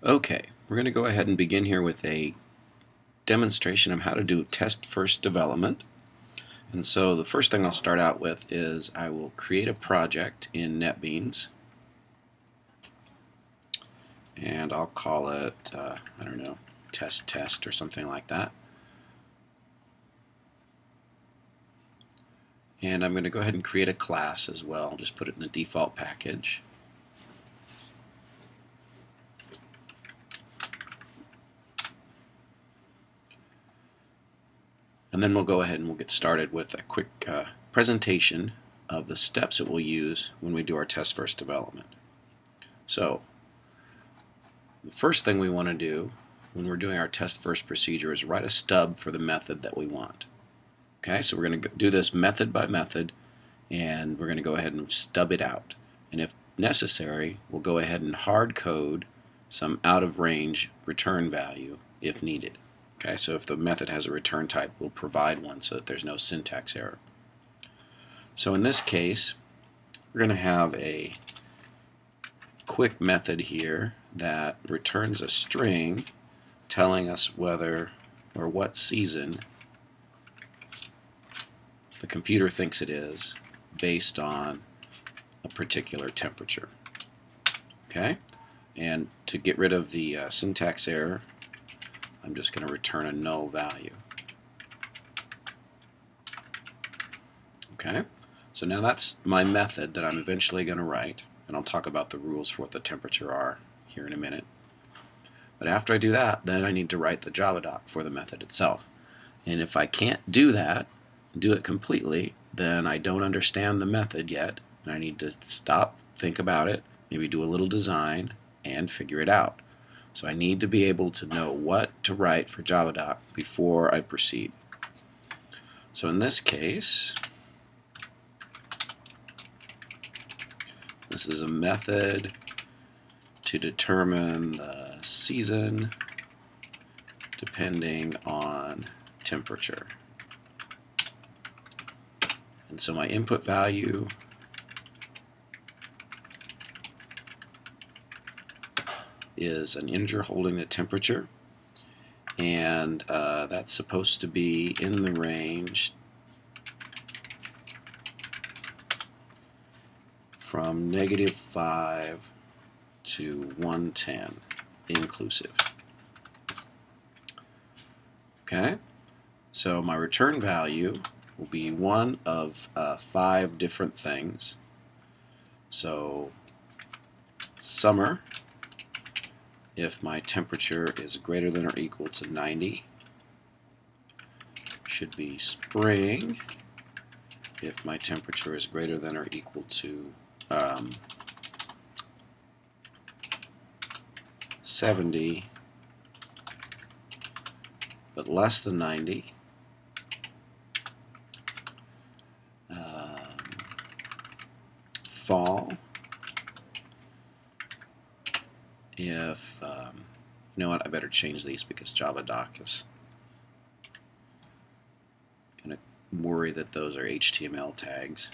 Okay, we're going to go ahead and begin here with a demonstration of how to do test-first development. And so the first thing I'll start out with is I will create a project in NetBeans, and I'll call it, I don't know, test or something like that. And I'm going to go ahead and create a class as well. I'll just put it in the default package. And then we'll go ahead and we'll get started with a quick presentation of the steps that we'll use when we do our test-first development. So the first thing we want to do when we're doing our test-first procedure is write a stub for the method that we want. Okay, so we're going to do this method by method, and we're going to go ahead and stub it out. And if necessary, we'll go ahead and hard code some out-of-range return value if needed. Okay, so if the method has a return type, we'll provide one so that there's no syntax error. So in this case, we're going to have a quick method here that returns a string telling us whether or what season the computer thinks it is based on a particular temperature. Okay, and to get rid of the syntax error, I'm just going to return a null value. Okay, so now that's my method that I'm eventually going to write, and I'll talk about the rules for what the temperature are here in a minute. But after I do that, then I need to write the Java doc for the method itself. And if I can't do that, do it completely, then I don't understand the method yet, and I need to stop, think about it, maybe do a little design, and figure it out. So I need to be able to know what to write for JavaDoc before I proceed. So in this case, this is a method to determine the season depending on temperature. And so my input value is an integer holding the temperature, and that's supposed to be in the range from -5 to 110 inclusive. Okay, so my return value will be one of 5 different things. So summer, if my temperature is greater than or equal to 90, should be spring if my temperature is greater than or equal to 70 but less than 90. Fall if you know what, I better change these because JavaDoc is going to worry that those are HTML tags.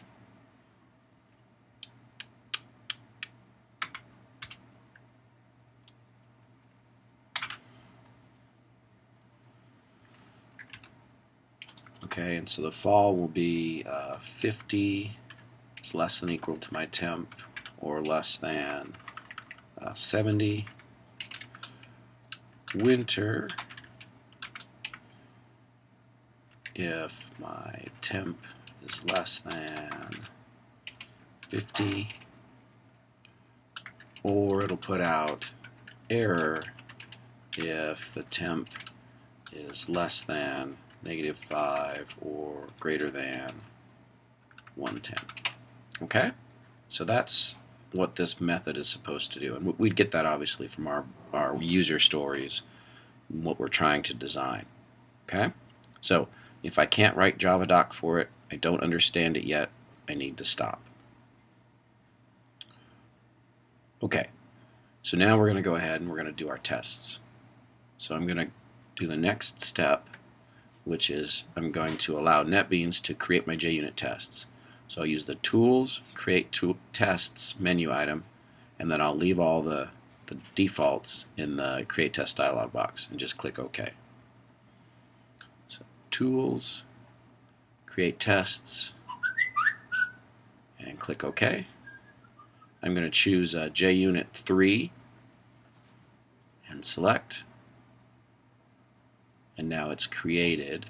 Okay, and so the fall will be 50 is less than or equal to my temp, or less than 70. Winter, if my temp is less than 50, or it'll put out error if the temp is less than -5 or greater than 110. Okay, so that's what this method is supposed to do, and we'd get that obviously from our user stories, what we're trying to design. Okay, so if I can't write JavaDoc for it, I don't understand it yet, I need to stop. Okay, so now we're going to go ahead and we're going to do our tests. So I'm going to do the next step, which is I'm going to allow NetBeans to create my JUnit tests. So I'll use the Tools, Create Tests menu item, and then I'll leave all the the defaults in the Create Test dialog box and just click OK. So Tools, Create Tests, and click OK. I'm going to choose JUnit 3 and select, and now it's created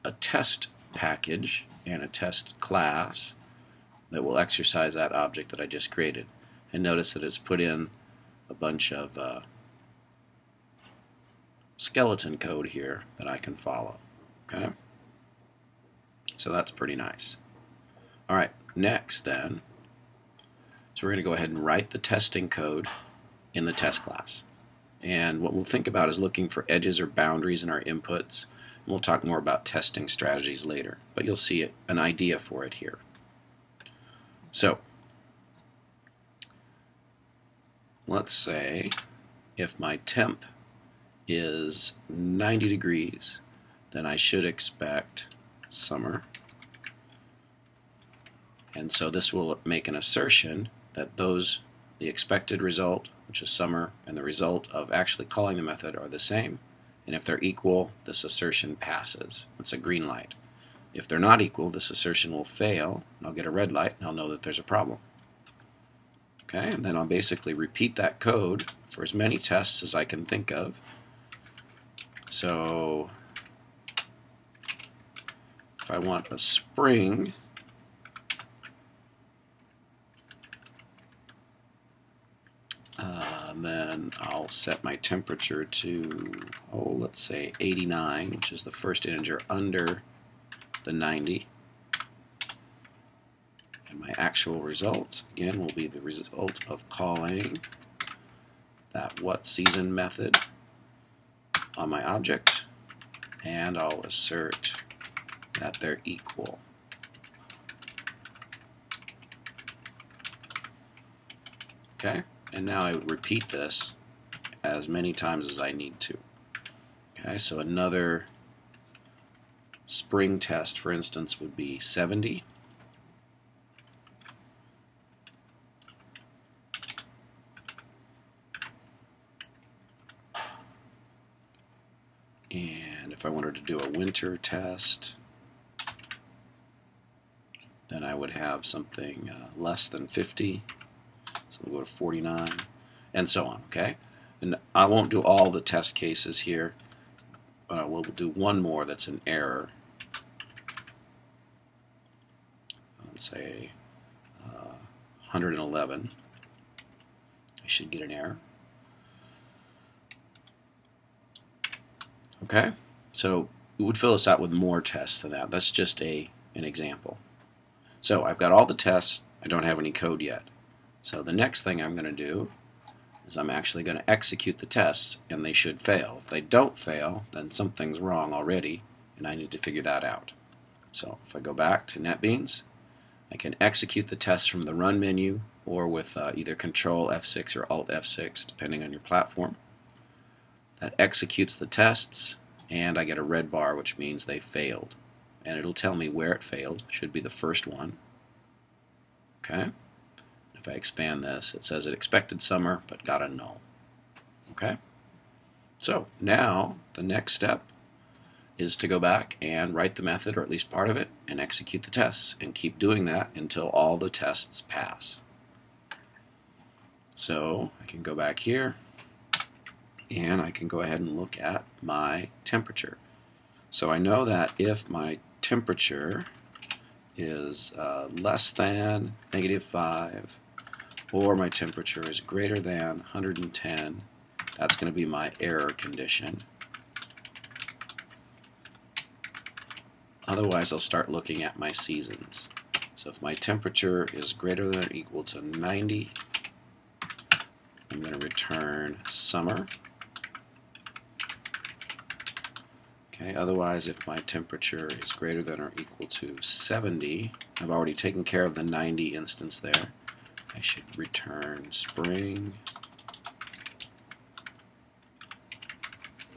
a test package and a test class that will exercise that object that I just created. And notice that it's put in a bunch of skeleton code here that I can follow. Okay, so that's pretty nice. Alright, next then, so we're going to go ahead and write the testing code in the test class. And what we'll think about is looking for edges or boundaries in our inputs. And we'll talk more about testing strategies later, but you'll see an idea for it here. So let's say if my temp is 90 degrees, then I should expect summer. And so this will make an assertion that the expected result, which is summer, and the result of actually calling the method are the same. And if they're equal, this assertion passes. It's a green light. If they're not equal, this assertion will fail, and I'll get a red light, and I'll know that there's a problem. Okay, and then I'll basically repeat that code for as many tests as I can think of. So if I want a spring, then I'll set my temperature to, let's say 89, which is the first integer under the 90. And my actual result, again, will be the result of calling that whatSeason method on my object, and I'll assert that they're equal. Okay? And now I would repeat this as many times as I need to. Okay, so another spring test, for instance, would be 70. And if I wanted to do a winter test, then I would have something less than 50. So we'll go to 49, and so on, okay? And I won't do all the test cases here, but I will do one more that's an error. Let's say 111. I should get an error. Okay? So we would fill this out with more tests than that. That's just an example. So I've got all the tests. I don't have any code yet. So the next thing I'm going to do is I'm actually going to execute the tests, and they should fail. If they don't fail, then something's wrong already, and I need to figure that out. So if I go back to NetBeans, I can execute the tests from the Run menu or with either Control F6 or Alt F6, depending on your platform. That executes the tests, and I get a red bar, which means they failed. And it'll tell me where it failed. It should be the first one. Okay? If I expand this, it says it expected summer but got a null. Okay? So now the next step is to go back and write the method, or at least part of it, and execute the tests, and keep doing that until all the tests pass. So I can go back here, and I can go ahead and look at my temperature. So I know that if my temperature is less than -5, or my temperature is greater than 110, that's going to be my error condition. Otherwise, I'll start looking at my seasons. So if my temperature is greater than or equal to 90, I'm going to return summer. Okay, otherwise, if my temperature is greater than or equal to 70, I've already taken care of the 90 instance there. I should return spring.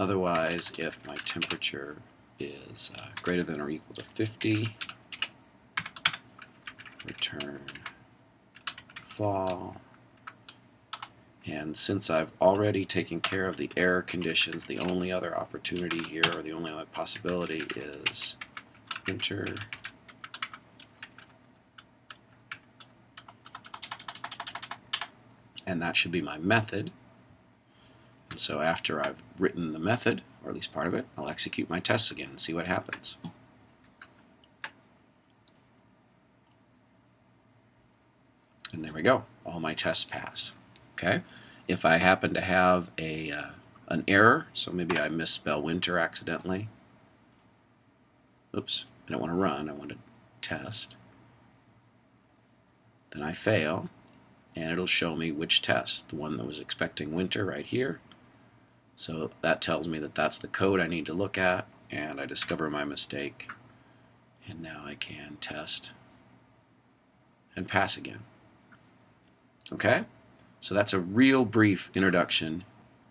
Otherwise, if my temperature is greater than or equal to 50, return fall. And since I've already taken care of the error conditions, the only other opportunity here, or the only other possibility, is enter and that should be my method. And so after I've written the method, or at least part of it, I'll execute my tests again and see what happens. And there we go. All my tests pass. Okay. If I happen to have an error, so maybe I misspell winter accidentally. Oops, I don't want to run, I want to test. Then I fail, and it'll show me which test, the one that was expecting winter right here. So that tells me that that's the code I need to look at, and I discover my mistake. And now I can test and pass again. Okay? So that's a real brief introduction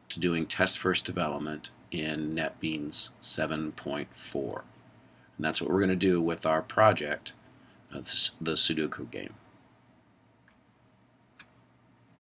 to doing test-first development in NetBeans 7.4. And that's what we're going to do with our project, the Sudoku game.